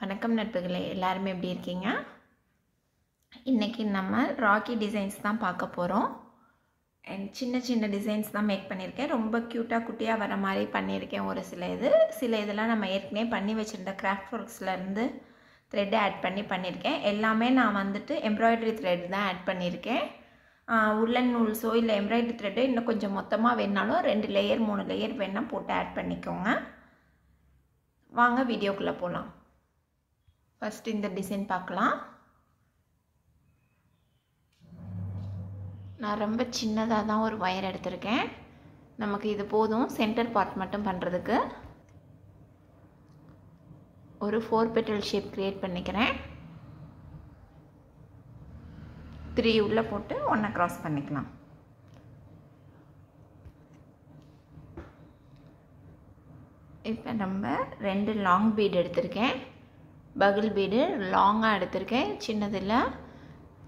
வணக்கம் நட்புகளே, எல்லாருமே எப்படி இருக்கீங்க? இன்றைக்கி நம்ம ராக்கி டிசைன்ஸ் தான் பார்க்க போகிறோம். சின்ன சின்ன டிசைன்ஸ் தான் மேக் பண்ணியிருக்கேன். ரொம்ப க்யூட்டாக குட்டியாக வர மாதிரி பண்ணியிருக்கேன். ஒரு சில இதெல்லாம் நம்ம ஏற்கனவே பண்ணி வச்சுருந்த கிராஃப்ட் ஒர்க்ஸ்லேருந்து த்ரெட் ஆட் பண்ணியிருக்கேன். எல்லாமே நான் வந்துட்டு எம்ப்ராய்டரி த்ரெட் தான் ஆட் பண்ணியிருக்கேன். உள்ளன் நூல்ஸோ இல்லை எம்ப்ராய்டரி த்ரெட்டோ இன்னும் கொஞ்சம் மொத்தமாக வேணாலும் 2 லேயர் 3 லேயர் வேணால் போட்டு ஆட் பண்ணிக்கோங்க. வாங்க வீடியோக்குள்ளே போகலாம். ஃபஸ்ட்டு இந்த டிசைன் பார்க்கலாம். நான் ரொம்ப சின்னதாக தான் ஒரு ஒயர் எடுத்திருக்கேன். நமக்கு இது போதும் சென்டர் பார்ட் மட்டும் பண்ணுறதுக்கு. ஒரு 4 பெட்டல் ஷேப் க்ரியேட் பண்ணிக்கிறேன். 3 உள்ளே போட்டு 1 க்ராஸ் பண்ணிக்கலாம். இப்போ நம்ம 2 லாங் பீட் எடுத்திருக்கேன். பகில் பீடு லாங்காக எடுத்திருக்கேன்.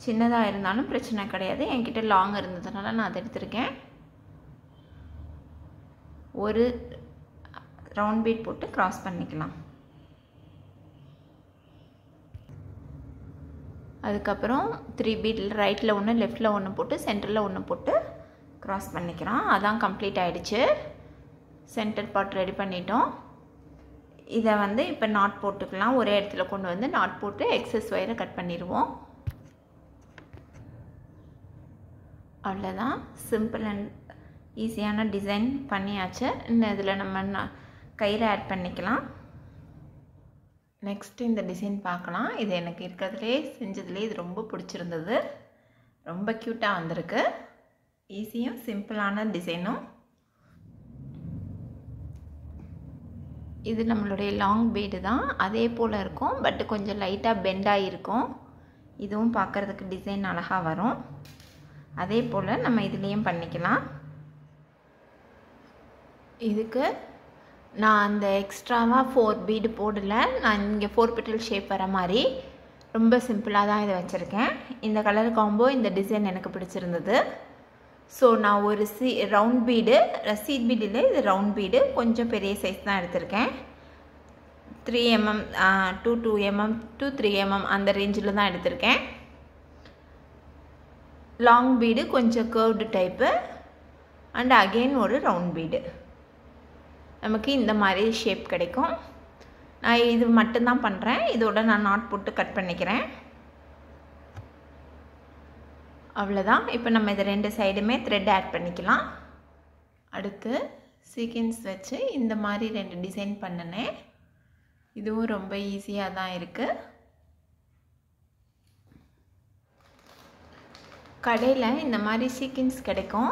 சின்னதாக இருந்தாலும் பிரச்சனை கிடையாது. என்கிட்ட லாங் இருந்ததுனால நான் அதை எடுத்திருக்கேன். ஒரு ரவுண்ட் பீட் போட்டு க்ராஸ் பண்ணிக்கலாம். அதுக்கப்புறம் 3 பீட் ரைட்டில் 1 லெஃப்டில் 1 போட்டு சென்டரில் 1 போட்டு க்ராஸ் பண்ணிக்கிறோம். அதான் கம்ப்ளீட் ஆகிடுச்சு. சென்டர் பார்ட் ரெடி பண்ணிட்டோம். இதை இப்போ நாட் போட்டுக்கலாம். ஒரே இடத்துல கொண்டு வந்து நாட் போட்டு எக்ஸஸ் ஒயரை கட் பண்ணிடுவோம். அவ்வளோதான். சிம்பிள் அண்ட் ஈஸியான டிசைன் பண்ணியாச்சு. இன்னும் இதில் நம்ம கயிறு ஆட் பண்ணிக்கலாம். நெக்ஸ்ட்டு இந்த டிசைன் பார்க்கலாம். இது எனக்கு இருக்கிறதுலே செஞ்சதுலே இது ரொம்ப பிடிச்சிருந்தது. ரொம்ப க்யூட்டாக வந்திருக்கு. ஈஸியும் சிம்பிளான டிசைனும். இது நம்மளுடைய லாங் பீடு தான். அதே போல் இருக்கும், பட் கொஞ்சம் லைட்டாக பெண்டாக இருக்கும். இதுவும் பார்க்குறதுக்கு டிசைன் அழகாக வரும். அதே போல் நம்ம இதுலேயும் பண்ணிக்கலாம். இதுக்கு நான் அந்த எக்ஸ்ட்ராவாக 4 பீடு போடலை. நான் இங்கே 4 பெட்டல் ஷேப் வர மாதிரி ரொம்ப சிம்பிளாக தான் இதை வச்சுருக்கேன். இந்த கலர் காம்போ இந்த டிசைன் எனக்கு பிடிச்சிருந்தது. ஸோ நான் ஒரு ரவுண்ட் பீடு, சீட் பீடில் இது ரவுண்ட் பீடு கொஞ்சம் பெரிய சைஸ் தான் எடுத்திருக்கேன். 3 mm to 2 mm to 3 mm அந்த ரேஞ்சில் தான் எடுத்திருக்கேன். லாங் பீடு கொஞ்சம் கர்வ்டு டைப்பு அண்ட் அகெயின் ஒரு ரவுண்ட் பீடு. நமக்கு இந்த மாதிரி ஷேப் கிடைக்கும். நான் இது மட்டும்தான் பண்ணுறேன். இதோட நான் நாட் போட்டு கட் பண்ணிக்கிறேன். அவ்வளோதான். இப்போ நம்ம இது 2 சைடுமே த்ரெட் ஆட் பண்ணிக்கலாம். அடுத்து சீக்வென்ஸ் வச்சு இந்த மாதிரி 2 டிசைன் பண்ணினேன். இதுவும் ரொம்ப ஈஸியாக தான் இருக்குது. கடையில் இந்த மாதிரி சீக்வென்ஸ் கிடைக்கும்.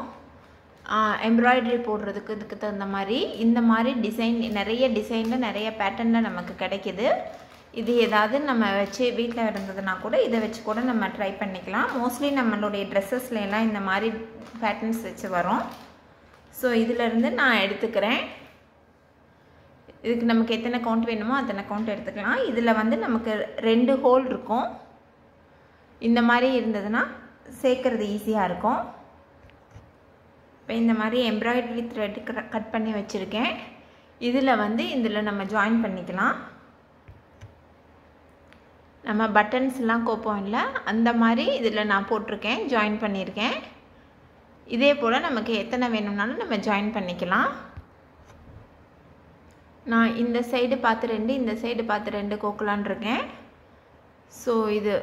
எம்ப்ராய்டரி போடுறதுக்கு இதுக்கு தகுந்த மாதிரி இந்த மாதிரி டிசைன் நிறைய டிசைனில் நிறைய பேட்டர்னில் நமக்கு கிடைக்கிது. இது ஏதாவது நம்ம வச்சு வீட்டில் இருந்ததுன்னா கூட இதை வச்சு கூட நம்ம ட்ரை பண்ணிக்கலாம். மோஸ்ட்லி நம்மளுடைய ட்ரெஸ்ஸஸ்லாம் இந்த மாதிரி பேட்டர்ன்ஸ் வச்சு வரும். ஸோ இதிலேருந்து நான் எடுத்துக்கிறேன். இதுக்கு நமக்கு எத்தனை கவுண்ட் வேணுமோ அத்தனை கவுண்ட் எடுத்துக்கலாம். இதில் நமக்கு 2 ஹோல் இருக்கும். இந்த மாதிரி இருந்ததுன்னா சேர்க்குறது ஈஸியாக இருக்கும். இப்போ இந்த மாதிரி எம்ப்ராய்டரி த்ரெட் கட் பண்ணி வச்சுருக்கேன். இதில் நம்ம ஜாயின் பண்ணிக்கலாம். நம்ம பட்டன்ஸ்லாம் கோப்போம் இல்லை, அந்த மாதிரி இதில் நான் போட்டிருக்கேன், ஜாயின் பண்ணியிருக்கேன். இதே போல் நமக்கு எத்தனை வேணும்னாலும் நம்ம ஜாயின் பண்ணிக்கலாம். நான் இந்த சைடு பார்த்து 2 இந்த சைடு பார்த்து 2 கோக்கலான் இருக்கேன். ஸோ இது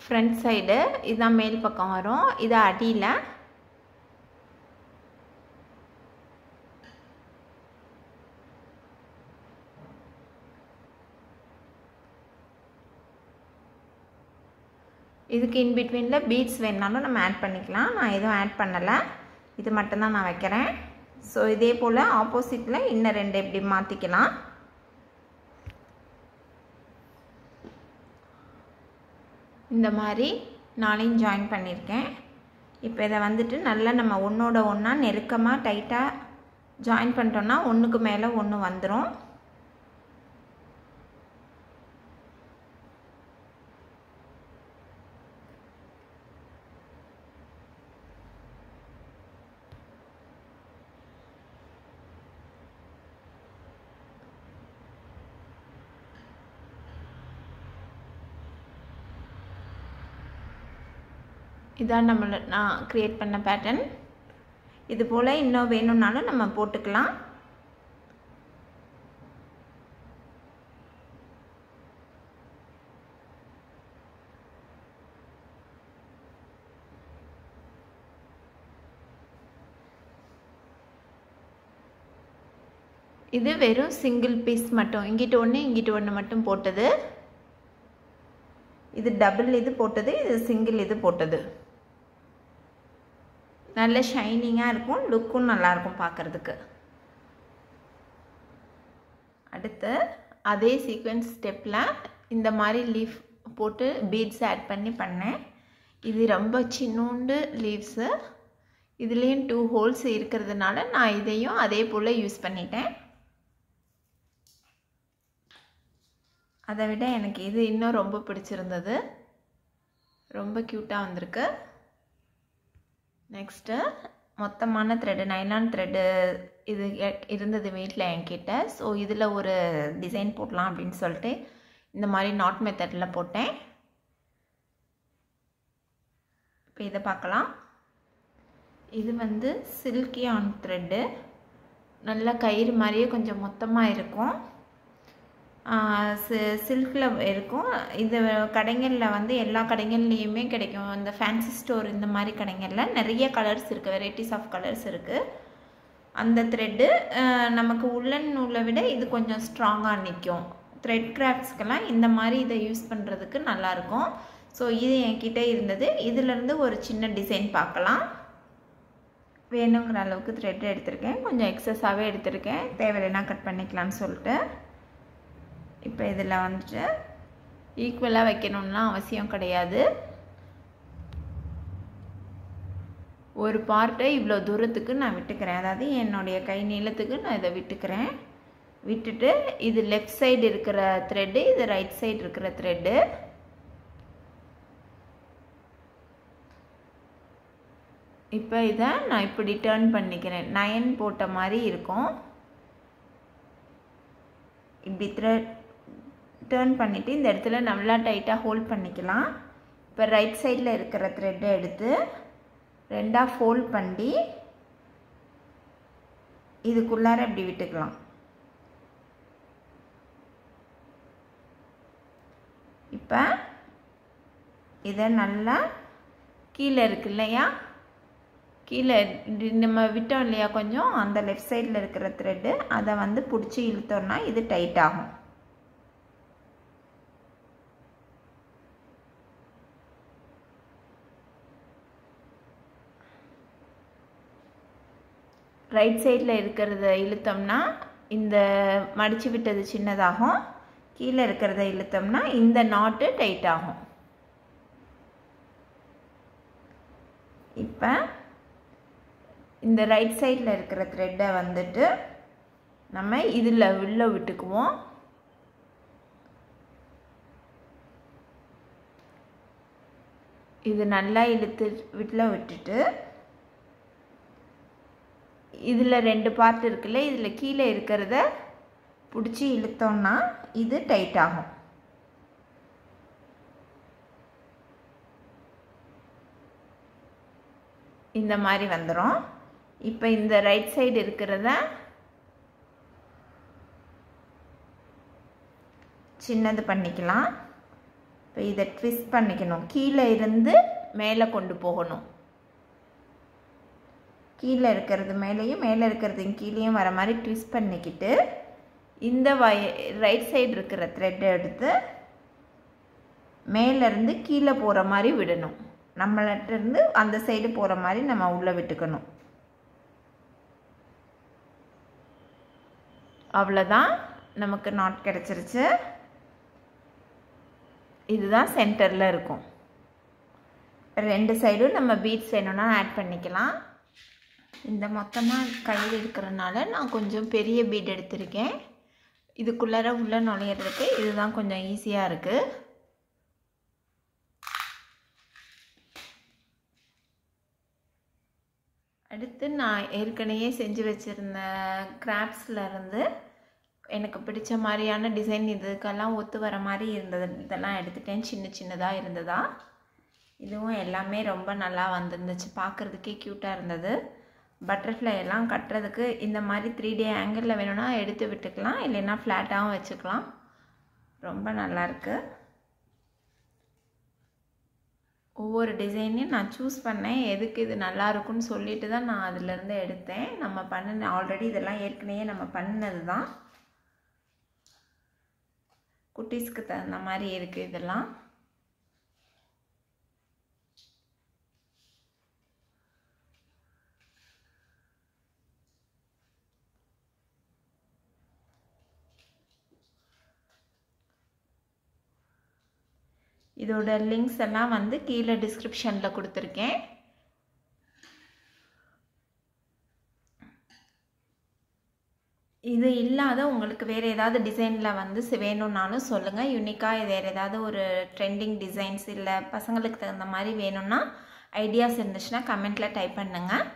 ஃப்ரண்ட் சைடு, இதுதான் மேல் பக்கம் வரும். இது அடியில். இதுக்கு இன்பிட்வீனில் பீட்ஸ் வேணுனாலும் நம்ம ஆட் பண்ணிக்கலாம். நான் எதுவும் ஆட் பண்ணலை, இது மட்டும்தான் நான் வைக்கிறேன். ஸோ இதே போல் ஆப்போசிட்டில் இன்னும் 2 இப்படி மாற்றிக்கலாம். இந்த மாதிரி நாளையும் ஜாயின் பண்ணியிருக்கேன். இப்போ இதை நல்லா நம்ம ஒன்றோட ஒன்றா நெருக்கமாக டைட்டாக ஜாயின் பண்ணிட்டோம்னா ஒன்றுக்கு மேலே ஒன்று வந்துடும். இதான் நான் க்ரியேட் பண்ண பேட்டர்ன். இது போல் இன்னும் வேணும்னாலும் நம்ம போட்டுக்கலாம். இது வெறும் சிங்கிள் பீஸ் மட்டும், இங்கிட்டு ஒன்று மட்டும் போட்டது. இது டபுள் இது போட்டது, இது சிங்கிள் இது போட்டது. நல்ல ஷைனிங்காக இருக்கும், லுக்கும் நல்லாயிருக்கும் பார்க்குறதுக்கு. அடுத்து அதே சீக்வென்ஸ் ஸ்டெப்பில் இந்த மாதிரி லீஃப் போட்டு பீட்ஸ் ஆட் பண்ணேன். இது ரொம்ப சின்னோண்டு லீவ்ஸு, இதுலேயும் 2 ஹோல்ஸ் இருக்கிறதுனால நான் இதையும் அதே போல் யூஸ் பண்ணிட்டேன். அதை விட எனக்கு இது இன்னும் ரொம்ப பிடிச்சிருந்தது, ரொம்ப க்யூட்டாக வந்திருக்கு. நெக்ஸ்ட்டு மொத்தமான த்ரெட்டு, நைலான் த்ரெட்டு இது இருந்தது வீட்டில் என்கிட்ட. ஸோ இதில் ஒரு டிசைன் போடலாம் அப்படின்னு சொல்லிட்டு இந்த மாதிரி நாட் மெத்தடில் போட்டேன். இப்போ இதை பார்க்கலாம். இது வந்து சில்கி ஆன் த்ரெட்டு, நல்ல கயிறு மாதிரியே கொஞ்சம் மொத்தமாக இருக்கும், சில்கில் இருக்கும். இது கடைகளில் வந்து எல்லா கடைகள்லேயுமே கிடைக்கும். அந்த ஃபேன்சி ஸ்டோர் இந்த மாதிரி கடைகளில் நிறைய கலர்ஸ் இருக்குது, வெரைட்டிஸ் ஆஃப் கலர்ஸ் இருக்குது. அந்த த்ரெட்டு நமக்கு உள்ளன் நூலை விட இது கொஞ்சம் ஸ்ட்ராங்காக நிற்கும். த்ரெட் கிராஃப்ட்ஸ்க்கெல்லாம் இந்த மாதிரி இதை யூஸ் பண்ணுறதுக்கு நல்லாயிருக்கும். ஸோ இது என்கிட்ட இருந்தது. இதிலேருந்து ஒரு சின்ன டிசைன் பார்க்கலாம். வேணுங்கிற அளவுக்கு த்ரெட் எடுத்திருக்கேன், கொஞ்சம் எக்ஸஸாகவே எடுத்திருக்கேன், தேவையில்லைன்னா கட் பண்ணிக்கலான்னு சொல்லிட்டு. இப்போ இதில் வந்துட்டு ஈக்குவலாக வைக்கணும்லாம் அவசியம் கிடையாது. ஒரு பார்ட்டை இவ்வளோ தூரத்துக்கு நான் விட்டுக்கிறேன், அதாவது என்னுடைய கை நீளத்துக்கு நான் இதை விட்டுக்கிறேன். விட்டுட்டு இது லெஃப்ட் சைடு இருக்கிற த்ரெட்டு, இது ரைட் சைடு இருக்கிற த்ரெட்டு. இப்போ இதை நான் இப்படி டர்ன் பண்ணிக்கிறேன், 9 போட்ட மாதிரி இருக்கும். இப்படி டர்ன் பண்ணிவிட்டு இந்த இடத்துல நல்லா டைட்டாக ஹோல்ட் பண்ணிக்கலாம். இப்போ ரைட் சைடில் இருக்கிற த்ரெட்டை எடுத்து 2ஆக ஃபோல்ட் பண்ணி இதுக்குள்ளார இப்படி விட்டுக்கலாம். இப்போ இதை நல்லா கீழே இருக்கு இல்லையா, கீழே நம்ம விட்டோம் இல்லையா கொஞ்சம், அந்த லெஃப்ட் சைடில் இருக்கிற த்ரெட்டு அதை வந்து பிடிச்சி இழுத்தோம்னா இது டைட் ஆகும். ரைட் சைடில் இருக்கிறத இழுத்தோம்னா இந்த மடித்து விட்டது சின்னதாகும், கீழே இருக்கிறத இழுத்தோம்னா இந்த நாட்டு டைட் ஆகும். இப்போ இந்த ரைட் சைடில் இருக்கிற த்ரெட்டை வந்துட்டு நம்ம இதில் உள்ள விட்டுக்குவோம். இது நல்லா இழுத்து விட்டுட்டு இதில் 2 பார்ட் இருக்குல்ல, இதில் கீழே இருக்கிறத பிடிச்சி இழுத்தோம்னா இது டைட் ஆகும். இந்த மாதிரி வந்துடும். இப்போ இந்த ரைட் சைடு இருக்கிறத சின்னது பண்ணிக்கலாம். இப்போ இதை ட்விஸ்ட் பண்ணிக்கணும், கீழே இருந்து மேலே கொண்டு போகணும். கீழே இருக்கிறது மேலேயும் மேலே இருக்கிறது கீழேயும் வர மாதிரி ட்விஸ்ட் பண்ணிக்கிட்டு இந்த ரைட் சைடு இருக்கிற த்ரெட்டை எடுத்து மேலேருந்து கீழே போகிற மாதிரி விடணும். நம்மள்கிட்டருந்து அந்த சைடு போகிற மாதிரி நம்ம உள்ளே விட்டுக்கணும். அவ்வளோதான், நமக்கு நாட் கிடச்சிருச்சு. இதுதான் சென்டரில் இருக்கும். 2 சைடும் நம்ம பீட்ஸ் வேணும்னா ஆட் பண்ணிக்கலாம். இந்த மொத்தமாக கயிறு இருக்கிறனால நான் கொஞ்சம் பெரிய பீட் எடுத்திருக்கேன். இதுக்குள்ளார உள்ள நுழையிறதுக்கு இதுதான் கொஞ்சம் ஈஸியாக இருக்குது. அடுத்து நான் ஏற்கனவே செஞ்சு வச்சுருந்த கிராஃப்ட்ஸ்லேருந்து எனக்கு பிடிச்ச மாதிரியான டிசைன் இதுக்கெல்லாம் ஒத்து வர மாதிரி இருந்தது, இதெல்லாம் எடுத்துட்டேன். சின்னதாக இருந்ததா. இதுவும் எல்லாமே ரொம்ப நல்லா வந்துருந்துச்சு, பார்க்குறதுக்கே க்யூட்டாக இருந்தது. பட்டர்ஃப்ளை எல்லாம் கட்டுறதுக்கு இந்த மாதிரி 3D ஆங்கிளில் வேணும்னா எடுத்து விட்டுக்கலாம், இல்லைன்னா ஃப்ளாட்டாகவும் வச்சுக்கலாம். ரொம்ப நல்லாயிருக்கு. ஒவ்வொரு டிசைனையும் நான் சூஸ் பண்ணேன், எதுக்கு இது நல்லா இருக்குன்னு சொல்லிட்டு தான் நான் அதிலேருந்து எடுத்தேன். நம்ம பண்ணின ஆல்ரெடி இதெல்லாம் ஏற்கனவே நம்ம பண்ணினது தான். குட்டீஸ்க்கு தகுந்த மாதிரி இருக்குது இதெல்லாம். இதோட லிங்க்ஸ் எல்லாம் வந்து கீழே டிஸ்கிரிப்ஷனில் கொடுத்துருக்கேன். இது இல்லாத உங்களுக்கு வேறு ஏதாவது டிசைனில் வந்து வேணும்னாலும் சொல்லுங்கள். யூனிக்காக வேறு ஏதாவது ஒரு ட்ரெண்டிங் டிசைன்ஸ் இல்லை பசங்களுக்கு தகுந்த மாதிரி வேணும்னா ஐடியாஸ் இருந்துச்சுன்னா கமெண்ட்டில் டைப் பண்ணுங்கள்.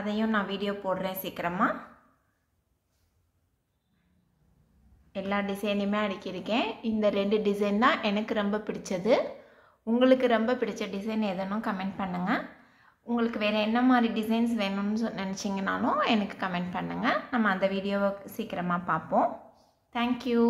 அதையும் நான் வீடியோ போடுறேன் சீக்கிரமாக. எல்லா டிசைனுமே அடுக்கியிருக்கேன். இந்த 2 டிசைன் தான் எனக்கு ரொம்ப பிடிச்சது. உங்களுக்கு ரொம்ப பிடிச்ச டிசைன் எதுன்னு கமெண்ட் பண்ணுங்கள். உங்களுக்கு வேறு என்ன மாதிரி டிசைன்ஸ் வேணும்னு நினச்சிங்கனாலும் எனக்கு கமெண்ட் பண்ணுங்கள். நம்ம அந்த வீடியோவை சீக்கிரமாக பார்ப்போம். தேங்க்யூ.